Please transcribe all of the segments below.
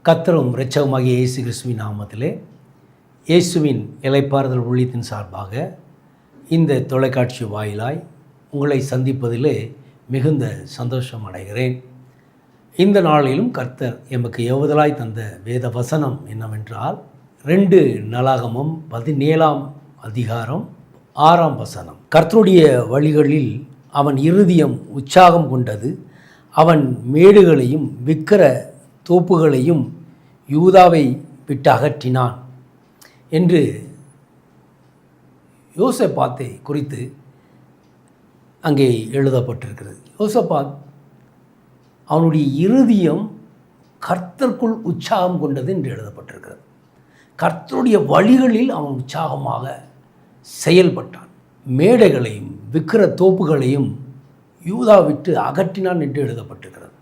கர்த்தரும் இரட்சகருமாகிய இயேசு கிறிஸ்துவின் நாமத்திலே இயேசுவின் இளைப்பாறுதல் ஊழியத்தின் சார்பாக இந்த தொலைக்காட்சி வாயிலாய் உங்களை சந்திப்பதிலே மிகுந்த சந்தோஷம் அடைகிறேன். இந்த நாளிலும் கர்த்தர் எமக்கு ஏவுதலாய் தந்த வேத வசனம் என்னவென்றால் 2 நாளாகமம் 17ஆம் அதிகாரம் 6ஆம் வசனம். கர்த்தருடைய வழிகளில் அவன் இருதயம் உற்சாகம் கொண்டது, அவன் மேடுகளையும் விக்கிர தோப்புகளையும் யூதாவை விட்டு அகற்றினான் என்று யோசபாத்தை குறித்து அங்கே எழுதப்பட்டிருக்கிறது. யோசபாத் அவனுடைய இருதயம் கர்த்தருக்குள் உற்சாகம் கொண்டது என்று எழுதப்பட்டிருக்கிறது. கர்த்தருடைய வழிகளில் அவன் உற்சாகமாக செயல்பட்டான். மேடைகளையும் விக்கிர தோப்புகளையும் யூதா விட்டு அகற்றினான் என்று எழுதப்பட்டிருக்கிறது.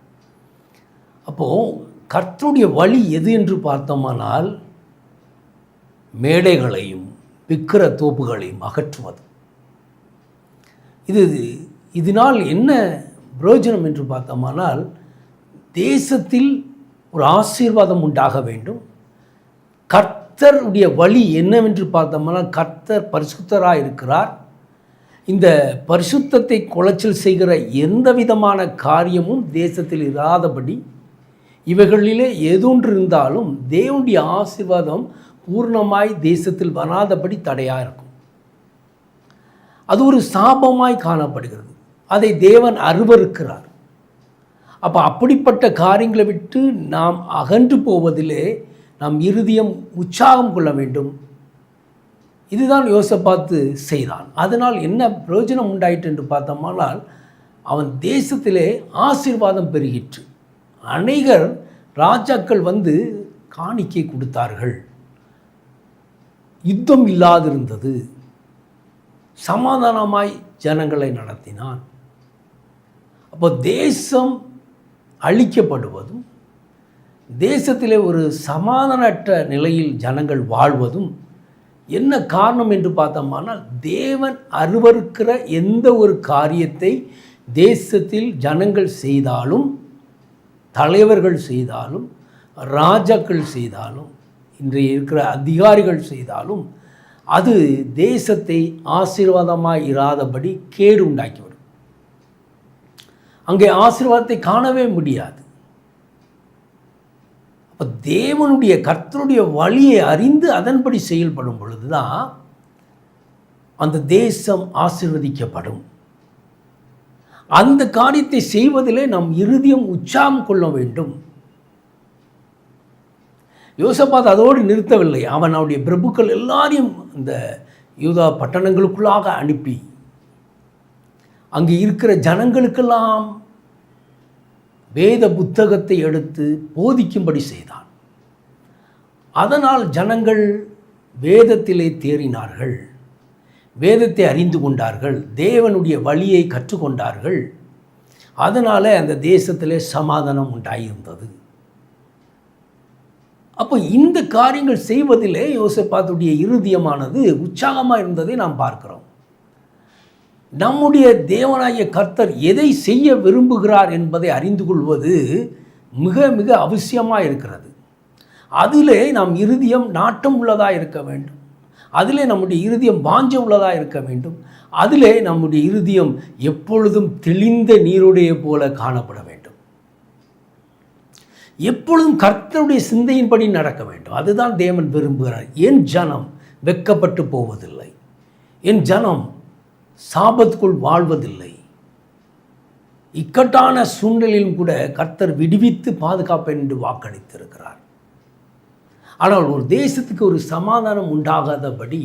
அப்போது கர்த்தருடைய வழி எது என்று பார்த்தோமானால் மேடைகளையும் விக்கிர தோப்புகளையும் அகற்றுவது. இதனால் என்ன பிரயோஜனம் என்று பார்த்தோமானால் தேசத்தில் ஒரு ஆசீர்வாதம் உண்டாக வேண்டும். கர்த்தருடைய வழி என்னவென்று பார்த்தோமானால் கர்த்தர் பரிசுத்தராக இருக்கிறார். இந்த பரிசுத்தத்தை குலைச்சல் செய்கிற எந்த விதமான காரியமும் தேசத்தில் இராதபடி இவைகளிலே எதொன்று இருந்தாலும் தேவனுடைய ஆசீர்வாதம் பூர்ணமாய் தேசத்தில் வராதபடி தடையாக இருக்கும். அது ஒரு சாபமாய் காணப்படுகிறது. அதை தேவன் அருவருக்கிறார். அப்போ அப்படிப்பட்ட காரியங்களை விட்டு நாம் அகன்று போவதிலே நாம் இருதயம் உற்சாகம் கொள்ள வேண்டும். இதுதான் யோசபாத்து செய்தான். அதனால் என்ன பிரயோஜனம் உண்டாயிற்று என்று பார்த்தோம்னால் அவன் தேசத்திலே ஆசீர்வாதம் பெருகிற்று. அநேகர் ராஜாக்கள் வந்து காணிக்கை கொடுத்தார்கள். யுத்தம் இல்லாதிருந்தது. சமாதானமாய் ஜனங்களை நடத்தினான். அப்போ தேசம் அழிக்கப்படுவதும் தேசத்திலே ஒரு சமாதானமற்ற நிலையில் ஜனங்கள் வாழ்வதும் என்ன காரணம் என்று பார்த்தோம்னால் தேவன் அருவருக்கிற எந்த ஒரு காரியத்தை தேசத்தில் ஜனங்கள் செய்தாலும், தலைவர்கள் செய்தாலும், ராஜாக்கள் செய்தாலும், இன்றைய இருக்கிற அதிகாரிகள் செய்தாலும் அது தேசத்தை ஆசீர்வாதமாக இராதபடி கேடு உண்டாக்கிவிடும். அங்கே ஆசீர்வாதத்தை காணவே முடியாது. அப்போ தேவனுடைய கர்த்தருடைய வழியை அறிந்து அதன்படி செயல்படும் பொழுது தான் அந்த தேசம் ஆசீர்வதிக்கப்படும். அந்த காரியத்தை செய்வதிலே நம் இருதயம் உற்சாகம் கொள்ள வேண்டும். யோசபாத் அதோடு நிறுத்தவில்லை. அவனுடைய பிரபுக்கள் எல்லாரையும் இந்த யூதா பட்டணங்களுக்குள்ளாக அனுப்பி அங்கே இருக்கிற ஜனங்களுக்கெல்லாம் வேத புத்தகத்தை எடுத்து போதிக்கும்படி செய்தான். அதனால் ஜனங்கள் வேதத்திலே தேறினார்கள், வேதத்தை அறிந்து கொண்டார்கள், தேவனுடைய வழியை கற்றுக்கொண்டார்கள். அதனால் அந்த தேசத்திலே சமாதானம் உண்டாயிருந்தது. அப்போ இந்த காரியங்கள் செய்வதிலே யோசபாத்துடைய இருதயமானது உற்சாகமாக இருந்ததை நாம் பார்க்கிறோம். நம்முடைய தேவனாகிய கர்த்தர் எதை செய்ய விரும்புகிறார் என்பதை அறிந்து கொள்வது மிக மிக அவசியமாக இருக்கிறது. அதிலே நாம் இருதயம் நாட்டம் உள்ளதாக இருக்க வேண்டும். அதிலே நம்முடைய இருதயம் வாஞ்ச உள்ளதாக இருக்க வேண்டும். அதிலே நம்முடைய இருதயம் எப்பொழுதும் தெளிந்த நீருடைய போல காணப்பட வேண்டும். எப்பொழுதும் கர்த்தருடைய சிந்தையின்படி நடக்க வேண்டும். அதுதான் தேவன் விரும்புகிறார். என் ஜனம் வெட்கப்பட்டு போவதில்லை, என் ஜனம் சாபத்துக்குள் வாழ்வதில்லை. இக்கட்டான சூழ்நிலையிலும் கூட கர்த்தர் விடுவித்து பாதுகாப்பேன் என்று வாக்களித்திருக்கிறார். ஆனால் ஒரு தேசத்துக்கு ஒரு சமாதானம் உண்டாகாதபடி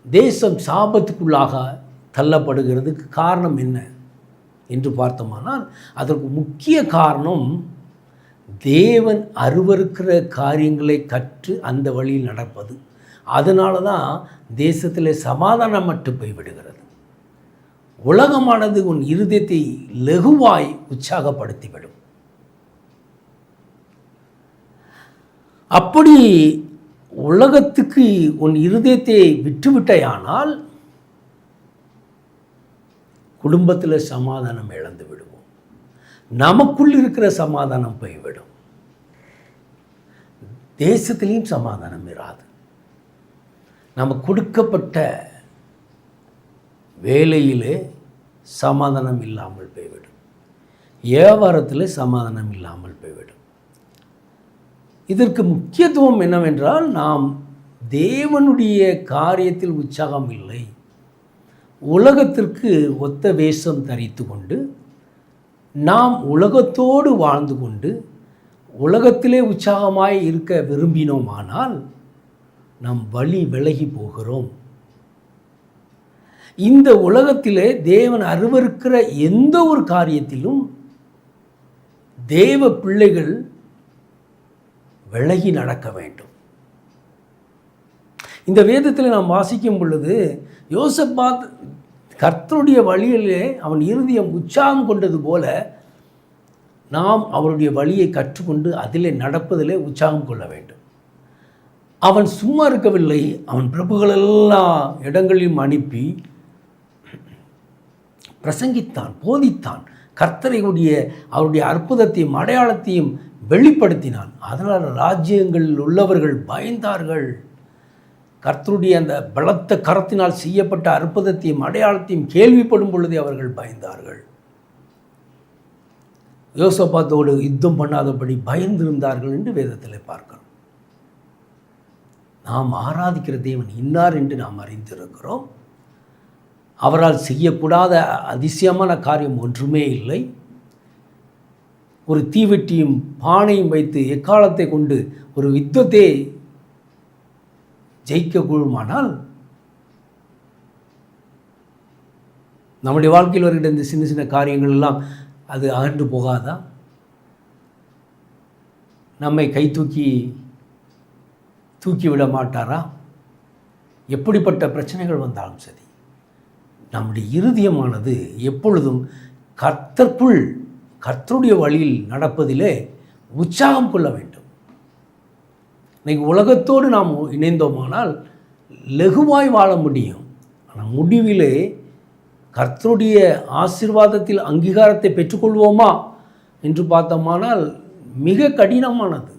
தேசம் சாபத்துக்குள்ளாக தள்ளப்படுகிறதுக்கு காரணம் என்ன என்று பார்த்தோமானால் அதற்கு முக்கிய காரணம் தேவன் அருவருக்கிற காரியங்களை கற்று அந்த வழியில் நடப்பது. அதனால தான் தேசத்தில் சமாதானம் மட்டும் போய்விடுகிறது. உலகமானது உன் இருதயத்தை லகுவாய் உற்சாகப்படுத்திவிடும். அப்படி உலகத்துக்கு உன் இருதயத்தை விட்டுவிட்டாயானால் குடும்பத்தில் சமாதானம் இழந்து விடுவோம். நமக்குள் இருக்கிற சமாதானம் போய்விடும். தேசத்திலையும் சமாதானம் இராது. நம்ம கொடுக்கப்பட்ட வேலையிலே சமாதானம் இல்லாமல் போய்விடும். வியாபாரத்தில் சமாதானம் இல்லாமல் போய்விடும். இதற்கு முக்கியத்துவம் என்னவென்றால், நாம் தேவனுடைய காரியத்தில் உற்சாகம் இல்லை, உலகத்திற்கு ஒத்த வேஷம் தரித்து கொண்டு நாம் உலகத்தோடு வாழ்ந்து கொண்டு உலகத்திலே உற்சாகமாய் இருக்க விரும்பினோமானால் நாம் வழி விலகி போகிறோம். இந்த உலகத்திலே தேவன் அருவருக்கிற எந்த ஒரு காரியத்திலும் தேவ பிள்ளைகள் விலகி நடக்க வேண்டும். இந்த வேதத்தில் நாம் வாசிக்கும் பொழுது யோசபாத் கர்த்தருடைய வழியிலே அவன் இருதயம் உற்சாகம் கொண்டது போல நாம் அவருடைய வழியை கற்றுக்கொண்டு அதிலே நடப்பதிலே உற்சாகம் கொள்ள வேண்டும். அவன் சும்மா இருக்கவில்லை. அவன் பிரபுகளெல்லாம் இடங்களிலும் அனுப்பி பிரசங்கித்தான், போதித்தான், கர்த்தரையுடைய அவருடைய அற்புதத்தையும் அடையாளத்தையும் வெளிப்படுத்தினான். அதனால் ராஜ்யங்களில் உள்ளவர்கள் பயந்தார்கள். கர்த்தருடைய அந்த பலத்த கரத்தினால் செய்யப்பட்ட அற்புதத்தையும் அடையாளத்தையும் கேள்விப்படும் பொழுதே அவர்கள் பயந்தார்கள். யோசபாத்தோடு யுத்தம் பண்ணாதபடி பயந்திருந்தார்கள் என்று வேதத்தில் பார்க்கிறோம். நாம் ஆராதிக்கிற தேவன் இன்னார் என்று நாம் அறிந்திருக்கிறோம். அவரால் செய்யக்கூடாத அதிசயமான காரியம் ஒன்றுமே இல்லை. ஒரு தீவெட்டியும் பானையும் வைத்து எக்காலத்தை கொண்டு ஒரு யுத்தத்தை ஜெயிக்க கூடுமானால் நம்முடைய வாழ்க்கையில் வருகிற இந்த சின்ன சின்ன காரியங்கள் எல்லாம் அது அகன்று போகாதா? நம்மை கை தூக்கி விட மாட்டாரா? எப்படிப்பட்ட பிரச்சனைகள் வந்தாலும் சரி, நம்முடைய இருதயமானது எப்பொழுதும் கர்த்தருடைய வழியில் நடப்பதிலே உற்சாகம் கொள்ள வேண்டும். இன்றைக்கு உலகத்தோடு நாம் இணைந்தோமானால் லகுவாய் வாழ முடியும். ஆனால் முடிவிலே கர்த்தருடைய ஆசீர்வாதத்தில் அங்கீகாரத்தை பெற்றுக்கொள்வோமா என்று பார்த்தோமானால் மிக கடினமானது.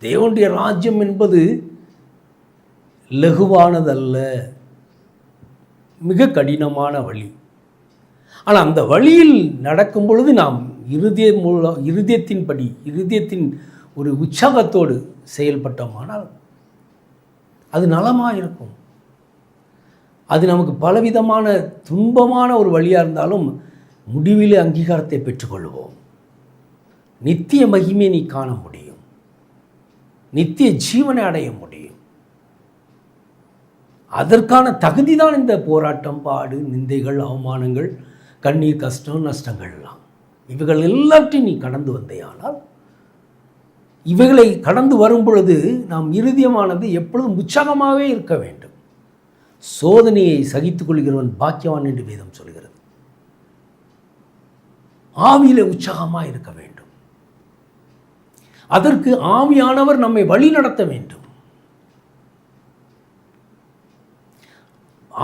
தேவனுடைய ராஜ்யம் என்பது லகுவானதல்ல, மிக கடினமான வழி. ஆனால் அந்த வழியில் நடக்கும் பொழுது நாம் இருதயத்தின் ஒரு உற்சாகத்தோடு செயல்பட்டோமானால் அது நலமாக இருக்கும். அது நமக்கு பலவிதமான துன்பமான ஒரு வழியாக இருந்தாலும் முடிவிலே அங்கீகாரத்தை பெற்றுக்கொள்வோம். நித்திய மகிமையை நீ காண முடியும், நித்திய ஜீவனை அடைய முடியும். அதற்கான தகுதி தான் இந்த போராட்டம், பாடு, நிந்தைகள், அவமானங்கள், கண்ணீர், கஷ்டம், நஷ்டங்கள்லாம். இவைகள் எல்லாவற்றையும் நீ கடந்து வந்தேயானால், இவைகளை கடந்து வரும் பொழுது நாம் இருதயமானது எப்பொழுதும் உற்சாகமாகவே இருக்க வேண்டும். சோதனையை சகித்துக் கொள்கிறவன் பாக்கியவான் என்று வேதம் சொல்கிறது. ஆவியிலே உற்சாகமாக இருக்க வேண்டும். அதற்கு ஆவியானவர் நம்மை வழி நடத்த வேண்டும்.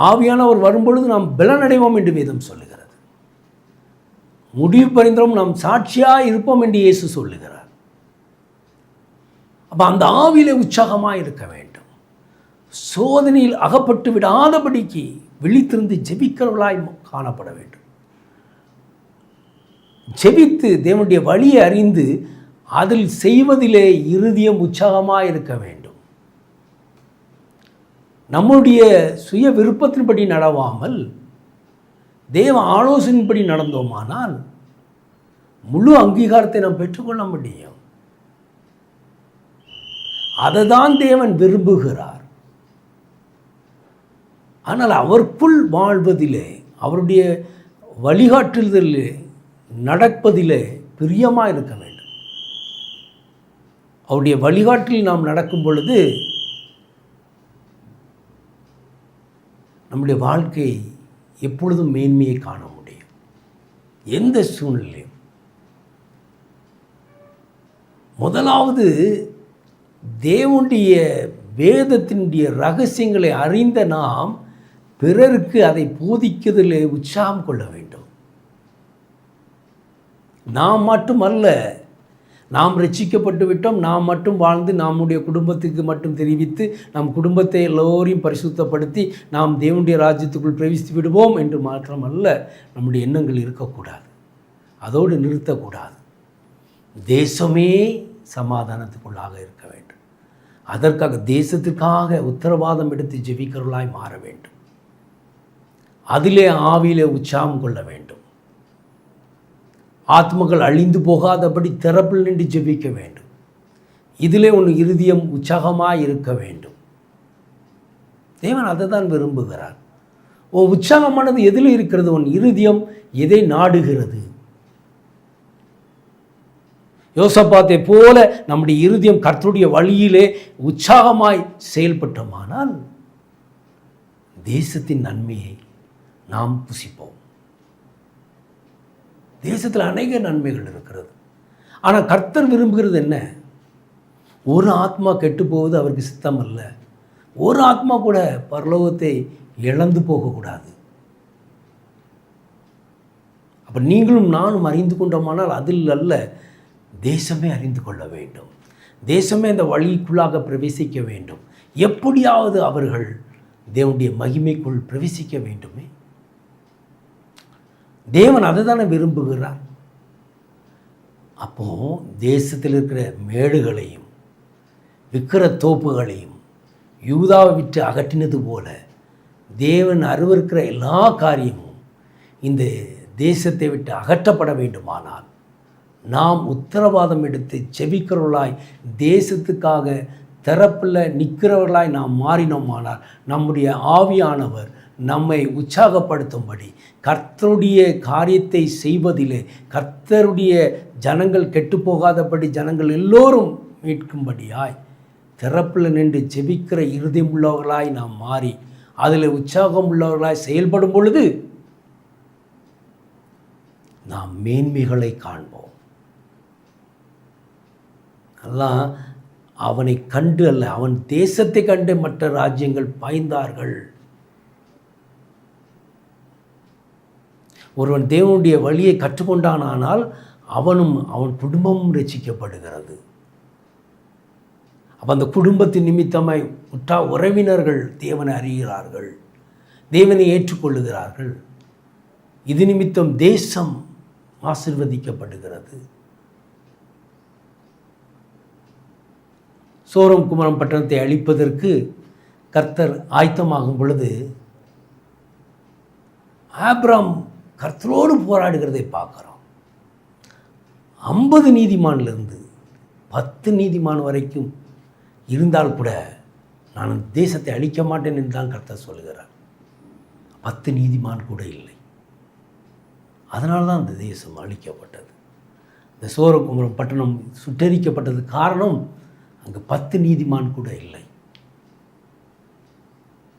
ஆவியானவர் வரும்பொழுது நாம் பலனடைவோம் என்று வேதம் சொல்லுகிறது. முடிவு பரிந்தும் நாம் சாட்சியாக இருப்போம் என்று இயேசு சொல்லுகிறார். அப்போ அந்த ஆவியிலே உற்சாகமாக இருக்க வேண்டும். சோதனையில் அகப்பட்டு விடாதபடிக்கு விழித்திருந்து ஜெபிக்கிறவர்களாய் காணப்பட வேண்டும். ஜெபித்து தேவனுடைய வழியை அறிந்து அதில் செய்வதிலே இருதயம் உற்சாகமாக இருக்க வேண்டும். நம்முடைய சுய விருப்பத்தின்படி நடவாமல் தேவ ஆலோசனைப்படி நடந்தோமானால் முழு அங்கீகாரத்தை நாம் பெற்றுக்கொள்ள முடியும். அதை தான் தேவன் விரும்புகிறார். ஆனால் அவருக்குள் வாழ்வதிலே, அவருடைய வழிகாட்டுதலிலே நடப்பதிலே பிரியமாக இருக்க வேண்டும். அவருடைய வழிகாட்டில் நாம் நடக்கும் பொழுது நம்முடைய வாழ்க்கை எப்பொழுதும் மேன்மையை காண முடியும். எந்த சூழ்நிலையும் முதலாவது தேவனுடைய வேதத்தினுடைய ரகசியங்களை அறிந்த நாம் பிறருக்கு அதை போதிக்கிறதிலே உற்சாகம் கொள்ள வேண்டும். நாம் மட்டுமல்ல, நாம் ரட்சிக்கப்பட்டு விட்டோம், நாம் மட்டும் வாழ்ந்து நம்முடைய குடும்பத்துக்கு மட்டும் தெரிவித்து நம் குடும்பத்தை எல்லோரையும் பரிசுத்தப்படுத்தி நாம் தேவனுடைய ராஜ்யத்துக்குள் பிரவேசித்து விடுவோம் என்று மாற்றமல்ல நம்முடைய எண்ணங்கள் இருக்கக்கூடாது. அதோடு நிறுத்தக்கூடாது. தேசமே சமாதானத்துக்குள்ளாக இருக்க வேண்டும். அதற்காக தேசத்துக்காக உத்தரவாதம் எடுத்து ஜெபிக்கிறவர்களாய் மாற வேண்டும். அதிலே ஆவியிலே உற்சாகம் கொள்ள வேண்டும். ஆத்மங்கள் அழிந்து போகாதபடி திறப்பில் நின்று ஜெபிக்க வேண்டும். இதிலே உன் இருதயம் உற்சாகமாக இருக்க வேண்டும். தேவன் அதை தான் விரும்புகிறார். உன் உற்சாகமானது எதில் இருக்கிறது? உன் இருதயம் எதை நாடுகிறது? யோசபாத்தை போல நம்முடைய இருதயம் கர்த்தருடைய வழியிலே உற்சாகமாய் செயல்பட்டோமானால் தேசத்தின் நன்மையை நாம் புசிப்போம். தேசத்தில் அநேக நன்மைகள் இருக்கிறது. ஆனால் கர்த்தர் விரும்புகிறது என்ன? ஒரு ஆத்மா கெட்டு போவது அவருக்கு சித்தம் அல்ல. ஒரு ஆத்மா கூட பரலோகத்தை இழந்து போகக்கூடாது. அப்போ நீங்களும் நானும் அறிந்து கொண்டோமானால் அதில் அல்ல, தேசமே அறிந்து கொள்ள வேண்டும். தேசமே இந்த வழிக்குள்ளாக பிரவேசிக்க வேண்டும். எப்படியாவது அவர்கள் தேவனுடைய மகிமைக்குள் பிரவேசிக்க வேண்டுமே. தேவன் அதை தானே விரும்புகிறார். அப்போது தேசத்தில் இருக்கிற மேடுகளையும் விக்கிர தோப்புகளையும் யூதாவை விட்டு அகற்றினது போல தேவன் அருவருக்கிற எல்லா காரியமும் இந்த தேசத்தை விட்டு அகற்றப்பட வேண்டுமானால் நாம் உத்தரவாதம் எடுத்து செபிக்கிறவர்களாய் தேசத்துக்காக திறப்பில் நிற்கிறவர்களாய் நாம் மாறினோமானால் நம்முடைய ஆவியானவர் நம்மை உற்சாகப்படுத்தும்படி கர்த்தருடைய காரியத்தை செய்வதிலே கர்த்தருடைய ஜனங்கள் கெட்டுப்போகாதபடி ஜனங்கள் எல்லோரும் மீட்கும்படியாய் திறப்பில் நின்று ஜெபிக்கிற இருதயம் உள்ளவர்களாய் நாம் மாறி அதில் உற்சாகம் உள்ளவர்களாய் செயல்படும் பொழுது நாம் மேன்மைகளை காண்போம். எல்லாம் அவனை கண்டு அல்ல, அவன் தேசத்தை கண்டு மற்ற ராஜ்யங்கள் பாய்ந்தார்கள். ஒருவன் தேவனுடைய வழியை கற்றுக்கொண்டானால் அவனும் அவன் குடும்பமும் ரட்சிக்கப்படுகிறது. அப்போ அந்த குடும்பத்தின் நிமித்தமாய் உற்றா உறவினர்கள் தேவனை அறிகிறார்கள், தேவனை ஏற்றுக்கொள்ளுகிறார்கள். இது நிமித்தம் தேசம் ஆசீர்வதிக்கப்படுகிறது. சோதோம் குமரம் பட்டணத்தை அழிப்பதற்கு கர்த்தர் ஆயத்தமாகும் பொழுது ஆபிரகாம் கர்த்தரோடு போராடுகிறதை பார்க்குறோம். 50 நீதிமானிலிருந்து 10 நீதிமான் வரைக்கும் இருந்தால் கூட நான் தேசத்தை அழிக்க மாட்டேன் என்று தான் கர்த்தர் சொல்கிறார். 10 நீதிமான் கூட இல்லை. அதனால தான் அந்த தேசம் அழிக்கப்பட்டது. இந்த சோதோம் குமரம் பட்டணம் சுட்டெரிக்கப்பட்டது காரணம் அங்கே 10 நீதிமான் கூட இல்லை.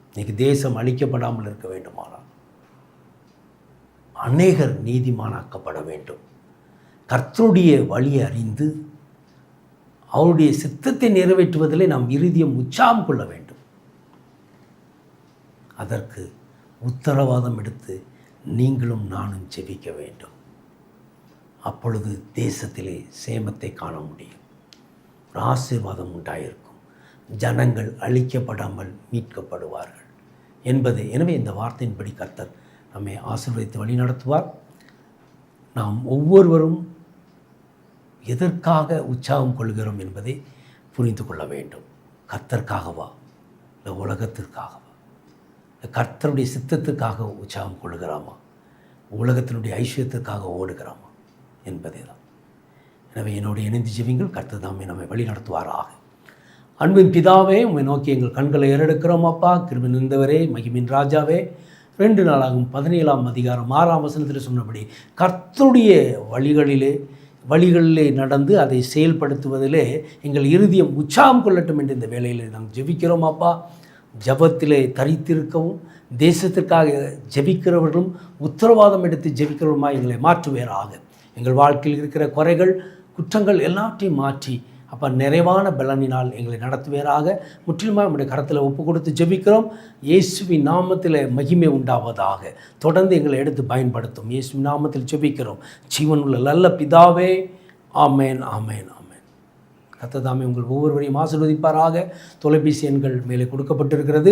இன்றைக்கு தேசம் அழிக்கப்படாமல் இருக்க வேண்டுமானால் அநேகர் நீதிமானாக்கப்பட வேண்டும். கர்த்தருடைய வழியை அறிந்து அவருடைய சித்தத்தை நிறைவேற்றுவதிலே நாம் இருதயம் உற்சாகம் கொள்ள வேண்டும். அதற்கு உத்தரவாதம் எடுத்து நீங்களும் நானும் ஜெபிக்க வேண்டும். அப்பொழுது தேசத்திலே சேமத்தை காண முடியும். ஒரு ஆசீர்வாதம் உண்டாயிருக்கும். ஜனங்கள் அழிக்கப்படாமல் மீட்கப்படுவார்கள் என்பது. எனவே இந்த வார்த்தையின்படி கர்த்தர் நம்மை ஆசீர்வதித்து வழி நடத்துவார். நாம் ஒவ்வொருவரும் எதற்காக உற்சாகம் கொள்கிறோம் என்பதை புரிந்து கொள்ள வேண்டும். கர்த்தருக்காகவா இல்லை உலகத்திற்காகவா? இல்லை கர்த்தருடைய சித்தத்துக்காக உற்சாகம் கொள்கிறோமா? உலகத்தினுடைய ஐஸ்வர்யத்திற்காக ஓடுகிறோமா என்பதே தான். எனவே என்னோடு இணைந்து ஜெபிங்கள். கர்த்தர் தாமே நம்மை வழி நடத்துவாராக. அன்பின் பிதாவே, உம்மை நோக்கி எங்கள் கண்களை ஏறெடுக்கிறோம் அப்பா. கிருபை நிறைந்தவரே, மகிமின் ராஜாவே, 2 நாளாகும் 17ஆம் அதிகாரம் 6ஆம் வசனத்தில் சொன்னபடி கர்த்தருடைய வழிகளிலே நடந்து அதை செயல்படுத்துவதிலே எங்கள் இருதயம் உற்சாகம் கொள்ளட்டும் என்று இந்த வேளையில் நாங்கள் ஜெபிக்கிறோம் அப்பா. ஜபத்திலே தரித்திருக்கவும் தேசத்திற்காக ஜெபிக்கிறவர்களும் உத்தரவாதம் எடுத்து ஜெபிக்கிறவருமாய் எங்களை மாற்றுவேராக. எங்கள் வாழ்க்கையில் இருக்கிற குறைகள் குற்றங்கள் எல்லாத்தையும் மாற்றி அப்போ நிறைவான பலனினால் எங்களை நடத்துவேராக. முற்றிலுமாக நம்முடைய கரத்தில் ஒப்பு கொடுத்து ஜெபிக்கிறோம். இயேசுவின் நாமத்தில் மகிமை உண்டாவதாக. தொடர்ந்து எங்களை எடுத்து பயன்படுத்தும். இயேசுவின் நாமத்தில் ஜெபிக்கிறோம் ஜீவனுள்ள நல்ல பிதாவே. ஆமேன், ஆமேன், ஆமேன். கர்த்தர் தாமே உங்கள் ஒவ்வொருவரையும் ஆசீர்வதிப்பாராக. தொலைபேசி எண்கள் மேலே கொடுக்கப்பட்டிருக்கிறது.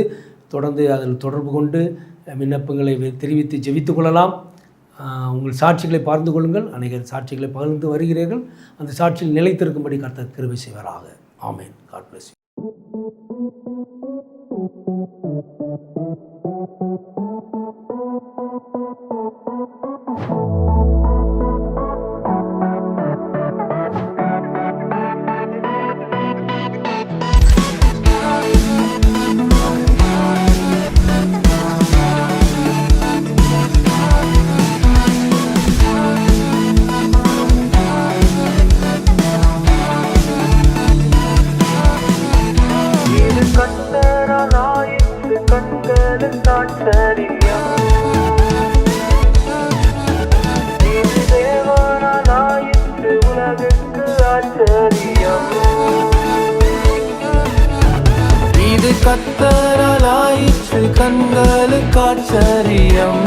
தொடர்ந்து அதில் தொடர்பு கொண்டு விண்ணப்பங்களை தெரிவித்து ஜெபித்துக் கொள்ளலாம். உங்கள் சாட்சிகளை பகிர்ந்து கொள்ளுங்கள். அநேக சாட்சிகளை பகிர்ந்து வருகிறீர்கள். அந்த சாட்சியில் நிலைத்திருக்கும்படி கர்த்தர் கிருபை செய்வாராக. ஆமென். God bless you. இது கர்த்தராலாயிற்று கண்களுக்கு ஆச்சரியம்.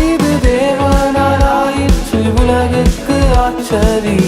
இது தேவனாலாயிற்று உலகுக்கு ஆச்சரியம்.